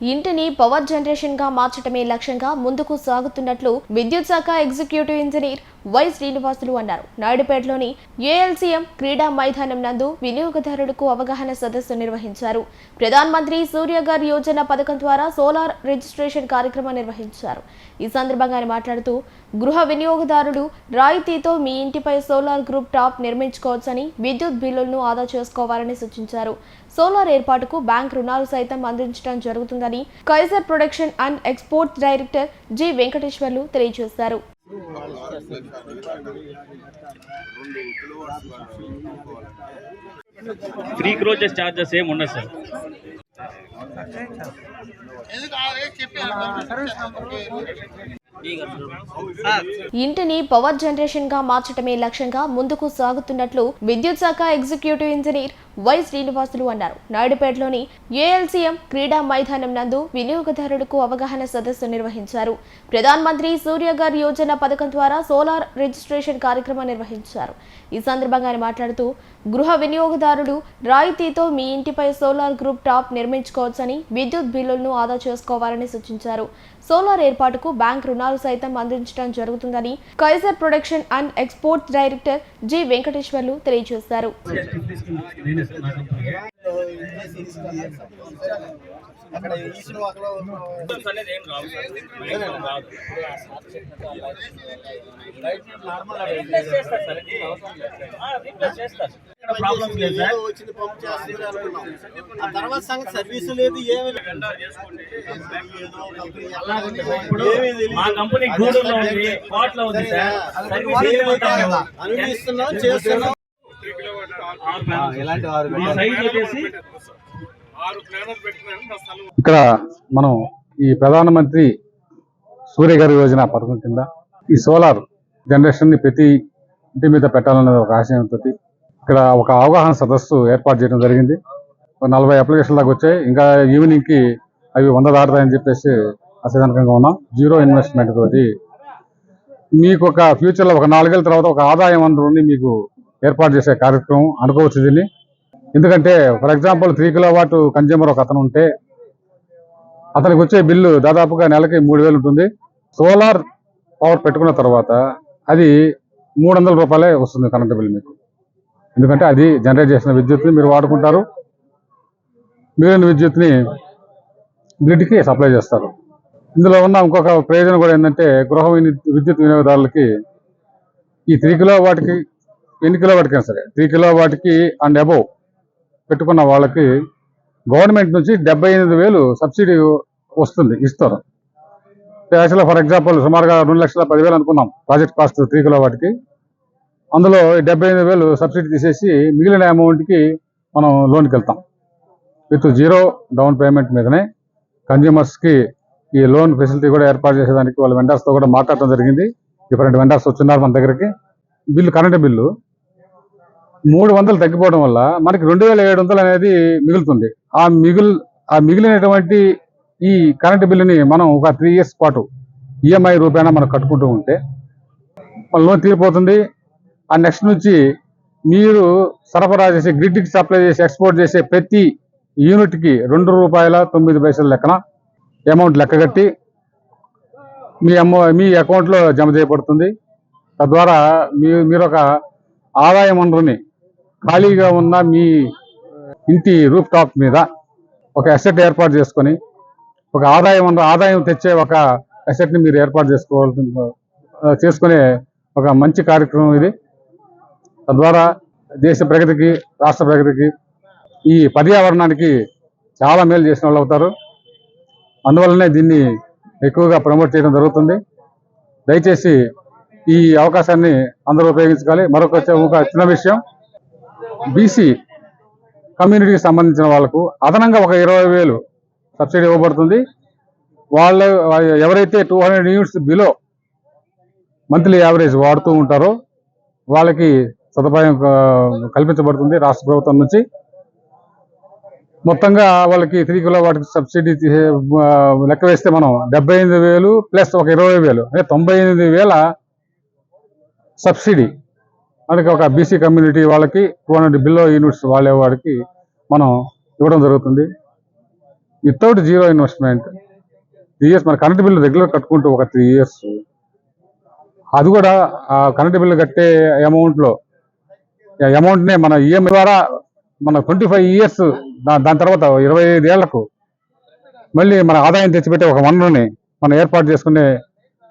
ఇంటిని power generation గా మార్చడమే లక్ష్యంగా ముందుకు సాగుతున్నట్లు విద్యుత్ శాఖ ఎగ్జిక్యూటివ్ ఇంజనీర్ వై శ్రీనివాసులు అన్నారు. నాయుడుపేటలోని ఏఎల్సీఎం క్రీడా మైదానం నందు వినియోగదారులకు అవగాహన సదస్సు నిర్వహించారు. ప్రధాన్ మంత్రి సూర్యఘర్ యోజన పథకం ద్వారా సోలార్ రిజిస్ట్రేషన్ కార్యక్రమం నిర్వహించారు. ఈ సందర్భంగా ఆయన మాట్లాడుతూ గృహ వినియోగదారులు రాయితీతో మీ ఇంటిపై సోలార్ గ్రూప్ టాప్ నిర్మించుకోవచ్చని, విద్యుత్ బిల్లులను ఆదా చేసుకోవాలని సూచించారు. సోలార్ ఏర్పాటుకు బ్యాంక్ రుణాలు సైతం అందించడం జరుగుతుందని Kaiser production and exports director G Venkateswarlu తెలియజేశారు. ఫ్రీ క్రోచెస్ చార్జెస్ ఏమి ఉండదు సార్. ఇంటిని పవర్ జనరేషన్ గా మార్చడమే లక్ష్యంగా ముందుకు సాగుతున్నట్లు విద్యుత్ శాఖ ఎగ్జిక్యూటివ్ ఇంజనీర్ వై శ్రీనివాసులు అన్నారు. నాయుడుపేటలోని ఏఎల్సీఎం క్రీడా మైదానం నందు వినియోగదారులకు అవగాహన సదస్సు నిర్వహించారు. ప్రధాన్ మంత్రి సూర్యఘర్ యోజన పథకం ద్వారా సోలార్ రిజిస్ట్రేషన్ కార్యక్రమం నిర్వహించారు. ఈ సందర్భంగా ఆయన మాట్లాడుతూ గృహ వినియోగదారులు రాయితీతో మీ ఇంటిపై సోలార్ గ్రూప్ టాప్ నిర్మించుకోవచ్చని, విద్యుత్ బిల్లులను ఆదా చేసుకోవాలని సూచించారు. సోలార్ ఏర్పాటుకు బ్యాంక్ రుణాలు సైతం అందించడం జరుగుతుందని Kaiser production and exports director G Venkateswarlu తెలియజేశారు. సర్వీసు లేదు, మా కంపెనీ గూడూరులో ఉంది, కోట్లో ఉంది సార్. అనుభవిస్తున్నాం, చేస్తున్నాం. ఇక్కడ మనం ఈ ప్రధానమంత్రి సూర్యఘర్ యోజన పథకం కింద ఈ సోలార్ జనరేషన్ ని ప్రతి ఇంటి మీద పెట్టాలనే ఒక ఆశయంతో ఇక్కడ ఒక అవగాహన సదస్సు ఏర్పాటు చేయడం జరిగింది. 40 అప్లికేషన్ దాకా వచ్చాయి. ఇంకా ఈవినింగ్ కి అవి 100 దాటుతాయని చెప్పేసి అసహనంగా ఉన్నాం. జీరో ఇన్వెస్ట్మెంట్ తోటి మీకు ఒక ఫ్యూచర్ లో ఒక 4 ఏళ్ళ తర్వాత ఒక ఆదాయ వనరుని మీకు ఏర్పాటు చేసే కార్యక్రమం అనుకోవచ్చు దీన్ని. ఎందుకంటే ఫర్ ఎగ్జాంపుల్ 3 కిలోవాట్ కన్జ్యూమర్ ఒక అతను ఉంటే అతనికి వచ్చే బిల్లు దాదాపుగా నెలకి 3000 ఉంటుంది. సోలార్ పవర్ పెట్టుకున్న తర్వాత అది 300 రూపాయలే వస్తుంది కరెంట్ బిల్ మీకు. ఎందుకంటే అది జనరేట్ చేసిన విద్యుత్ని మీరు వాడుకుంటారు, మిగిలిన విద్యుత్ని గ్రిడ్కి సప్లై చేస్తారు. ఇందులో ఉన్న ఇంకొక ప్రయోజనం కూడా ఏంటంటే గృహ విద్యుత్ వినియోగదారులకి ఈ 3 కిలోవాట్కి ఎన్ని కిలోవాట్కైనా సరే 3 కిలోవాట్కి అండ్ అబోవ్ పెట్టుకున్న వాళ్ళకి గవర్నమెంట్ నుంచి 78,000 సబ్సిడీ వస్తుంది, ఇస్తారు. యాక్చువల్గా ఫర్ ఎగ్జాంపుల్ సుమారుగా 2,10,000 అనుకున్నాం ప్రాజెక్ట్ కాస్ట్ 3 కిలోవాట్కి. అందులో 78,000 సబ్సిడీ తీసేసి మిగిలిన అమౌంట్కి మనం లోన్కి వెళ్తాం. విత్ జీరో డౌన్ పేమెంట్ మీదనే కన్జ్యూమర్స్కి ఈ లోన్ ఫెసిలిటీ కూడా ఏర్పాటు చేసేదానికి వాళ్ళ వెండర్స్తో కూడా మాట్లాడటం జరిగింది. డిఫరెంట్ వెండర్స్ వచ్చిన్నారు మన దగ్గరికి. బిల్లు కరెంటు బిల్లు 300 తగ్గిపోవడం వల్ల మనకి 2,700 అనేది మిగులుతుంది. ఆ మిగిలినటువంటి ఈ కరెంటు బిల్లుని మనం ఒక 3 years పాటు ఈఎంఐ రూపేణా మనం కట్టుకుంటూ ఉంటే మన లోన్ తీరిపోతుంది. ఆ నెక్స్ట్ నుంచి మీరు సరఫరా చేసే గ్రిడ్కి సప్లై చేసి ఎక్స్పోర్ట్ చేసే ప్రతి యూనిట్కి ₹2.09 లెక్కన అమౌంట్ లెక్కగట్టి మీ అకౌంట్లో జమ చేయబడుతుంది. తద్వారా మీరు ఒక ఆదాయ వనరుని ఖాళీగా ఉన్న మీ ఇంటి రూఫ్ టాప్ మీద ఒక అసెట్ ఏర్పాటు చేసుకొని ఒక ఆదాయం తెచ్చే ఒక అసెట్ని మీరు ఏర్పాటు చేసుకునే ఒక మంచి కార్యక్రమం ఇది. తద్వారా దేశ ప్రగతికి, రాష్ట్ర ప్రగతికి, ఈ పర్యావరణానికి చాలా మేలు చేసిన వాళ్ళు అవుతారు. అందువల్లనే దీన్ని ఎక్కువగా ప్రమోట్ చేయడం జరుగుతుంది. దయచేసి ఈ అవకాశాన్ని అందరూ ఉపయోగించుకోవాలి. మరొక చిన్న విషయం, బీసీ కమ్యూనిటీకి సంబంధించిన వాళ్ళకు అదనంగా ఒక 20,000 సబ్సిడీ ఇవ్వబడుతుంది. వాళ్ళు ఎవరైతే 200 యూనిట్స్ బిలో మంత్లీ యావరేజ్ వాడుతూ ఉంటారో వాళ్ళకి సదుపాయం కల్పించబడుతుంది రాష్ట్ర ప్రభుత్వం నుంచి. మొత్తంగా వాళ్ళకి 3 కిలోవాట్కి సబ్సిడీ లెక్క వేస్తే మనం 78,000 ప్లస్ ఒక 20,000 అంటే 98,000 సబ్సిడీ మనకి ఒక బీసీ కమ్యూనిటీ వాళ్ళకి 200 బిలో యూనిట్స్ వాళ్ళే వాడికి మనం ఇవ్వడం జరుగుతుంది. వితౌట్ జీరో ఇన్వెస్ట్మెంట్ 3 years మన కరెంట్ బిల్లు రెగ్యులర్ కట్టుకుంటూ ఒక 3 years అది కూడా ఆ కరెంట్ బిల్లు కట్టే అమౌంట్నే మన ఈఎంఐ ద్వారా మన 25 years దాని తర్వాత 25 ఏళ్లకు మళ్ళీ మన ఆదాయం తెచ్చిపెట్టే ఒక వనరుని మనం ఏర్పాటు చేసుకునే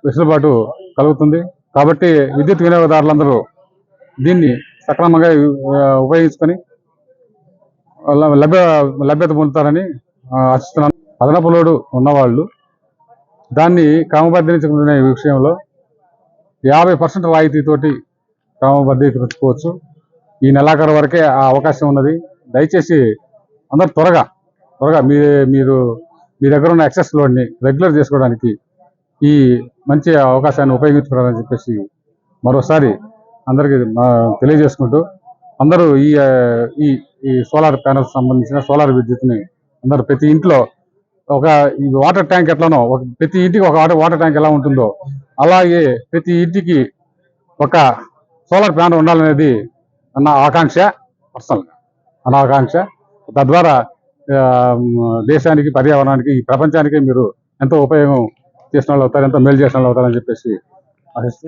వెసులుబాటు కలుగుతుంది. కాబట్టి విద్యుత్ వినియోగదారులందరూ దీన్ని సక్రమంగా ఉపయోగించుకొని లభ్యత పొందుతారని ఆశిస్తున్నాను. అదనపు లోడు ఉన్నవాళ్ళు దాన్ని క్రమబద్ధీకరించుకునే విషయంలో 50% రాయితీతోటి క్రమబద్ధీకరించుకోవచ్చు. ఈ నెలాఖరు వరకే ఆ అవకాశం ఉన్నది. దయచేసి అందరూ త్వరగా మీరు మీ దగ్గర ఉన్న ఎక్సెస్ లోడ్ని రెగ్యులర్ చేసుకోవడానికి ఈ మంచి అవకాశాన్ని ఉపయోగించుకోవాలని చెప్పేసి మరోసారి అందరికీ తెలియజేసుకుంటూ అందరూ ఈ సోలార్ ప్యానల్స్ సంబంధించిన సోలార్ విద్యుత్ని అందరూ ప్రతి ఇంట్లో ఒక వాటర్ ట్యాంక్ ఎట్లానో ప్రతి ఇంటికి ఒక వాటర్ ట్యాంక్ ఎలా ఉంటుందో అలాగే ప్రతి ఇంటికి ఒక సోలార్ ప్యానల్ ఉండాలనేది నా ఆకాంక్ష, నా ఆకాంక్ష. తద్వారా దేశానికి, పర్యావరణానికి, ఈ ప్రపంచానికి మీరు ఎంతో ఉపయోగం చేసిన వాళ్ళు అవుతారు, ఎంతో మేలు చేసిన వాళ్ళు అవుతారని చెప్పేసి ఆశిస్తూ